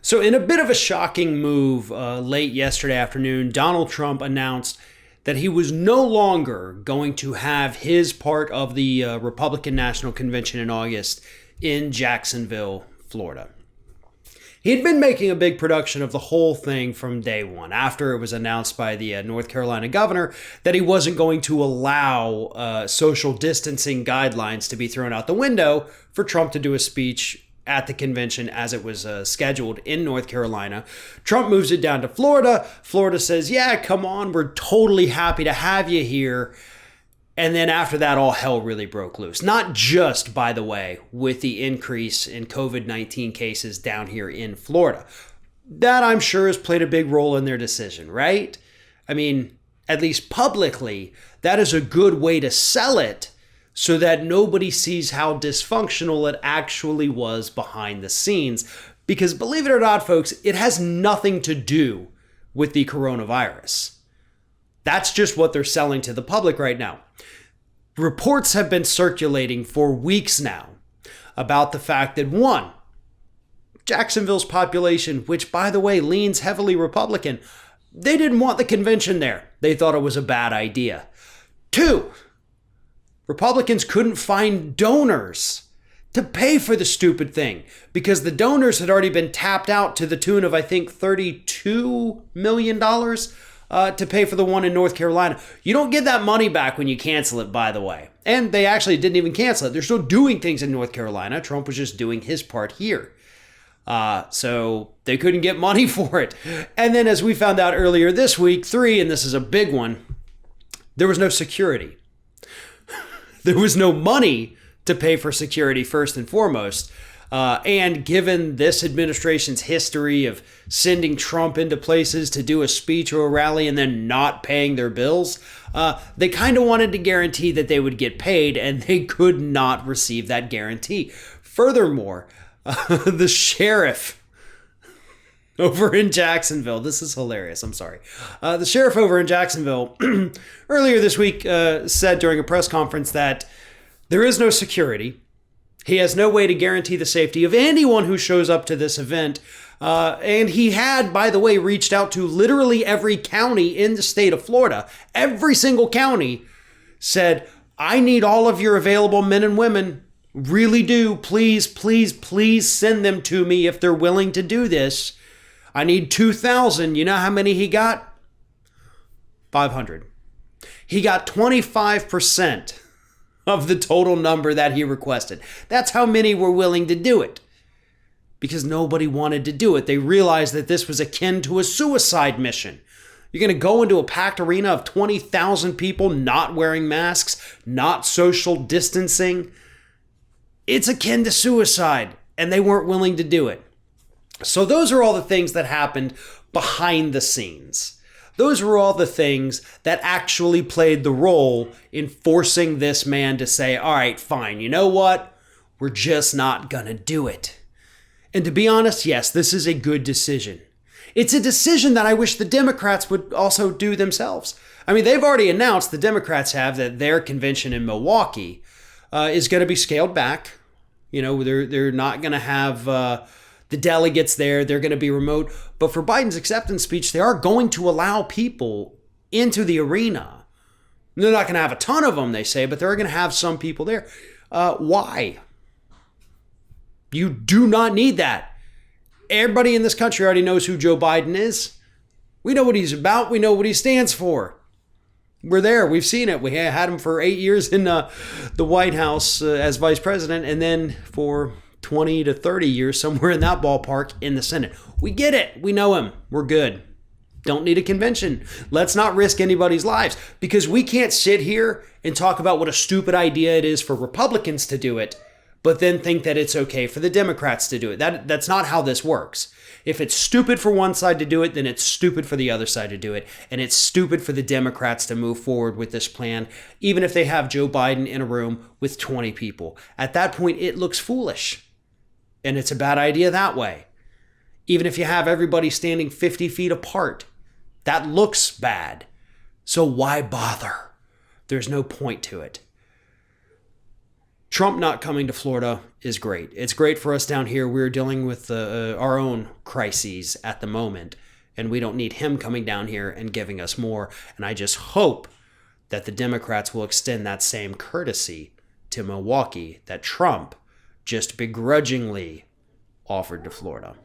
So, in a bit of a shocking move late yesterday afternoon, Donald Trump announced that he was no longer going to have his part of the Republican National Convention in August in Jacksonville, Florida. He'd been making a big production of the whole thing from day one, after it was announced by the North Carolina governor that he wasn't going to allow social distancing guidelines to be thrown out the window for Trump to do a speech at the convention as it was scheduled in North Carolina. Trump moves it down to Florida. Florida says, yeah, come on, we're totally happy to have you here. And then after that, all hell really broke loose. Not just, by the way, with the increase in COVID-19 cases down here in Florida. That, I'm sure, has played a big role in their decision, right? I mean, at least publicly, that is a good way to sell it so that nobody sees how dysfunctional it actually was behind the scenes. Because believe it or not, folks, it has nothing to do with the coronavirus. That's just what they're selling to the public right now. Reports have been circulating for weeks now about the fact that, one, Jacksonville's population, which, by the way, leans heavily Republican, they didn't want the convention there. They thought it was a bad idea. Two, Republicans couldn't find donors to pay for the stupid thing because the donors had already been tapped out to the tune of, I think, $32 million to pay for the one in North Carolina. You don't get that money back when you cancel it, by the way. And they actually didn't even cancel it. They're still doing things in North Carolina. Trump was just doing his part here. So they couldn't get money for it. And then as we found out earlier this week, three, and this is a big one, there was no security. There was no money to pay for security, first and foremost. And given this administration's history of sending Trump into places to do a speech or a rally and then not paying their bills, they kind of wanted to guarantee that they would get paid, and they could not receive that guarantee. Furthermore, the sheriff over in Jacksonville, this is hilarious, I'm sorry. The sheriff over in Jacksonville earlier this week said during a press conference that there is no security. He has no way to guarantee the safety of anyone who shows up to this event. And he had, by the way, reached out to literally every county in the state of Florida. Every single county said, I need all of your available men and women. Really do. Please, please, please send them to me if they're willing to do this. I need 2,000. You know how many he got? 500. He got 25% of the total number that he requested. That's how many were willing to do it. Because nobody wanted to do it. They realized that this was akin to a suicide mission. You're going to go into a packed arena of 20,000 people not wearing masks, not social distancing. It's akin to suicide, and they weren't willing to do it. So those are all the things that happened behind the scenes. Those were all the things that actually played the role in forcing this man to say, all right, fine, you know what? We're just not going to do it. And to be honest, yes, this is a good decision. It's a decision that I wish the Democrats would also do themselves. I mean, they've already announced, the Democrats have, that their convention in Milwaukee is going to be scaled back. You know, they're not going to have the delegates there. They're going to be remote. But for Biden's acceptance speech, they are going to allow people into the arena. They're not going to have a ton of them, they say, but they're going to have some people there. Why? You do not need that. Everybody in this country already knows who Joe Biden is. We know what he's about. We know what he stands for. We're there. We've seen it. We had him for 8 years in the White House as vice president, and then for 20 to 30 years, somewhere in that ballpark, in the Senate. We get it. We know him. We're good. Don't need a convention. Let's not risk anybody's lives, because we can't sit here and talk about what a stupid idea it is for Republicans to do it, but then think that it's okay for the Democrats to do it. That's not how this works. If it's stupid for one side to do it, then it's stupid for the other side to do it. And it's stupid for the Democrats to move forward with this plan, even if they have Joe Biden in a room with 20 people. At that point, it looks foolish. And it's a bad idea that way. Even if you have everybody standing 50 feet apart, that looks bad. So why bother? There's no point to it. Trump not coming to Florida is great. It's great for us down here. We're dealing with our own crises at the moment, and we don't need him coming down here and giving us more. And I just hope that the Democrats will extend that same courtesy to Milwaukee that Trump just begrudgingly offered to Florida.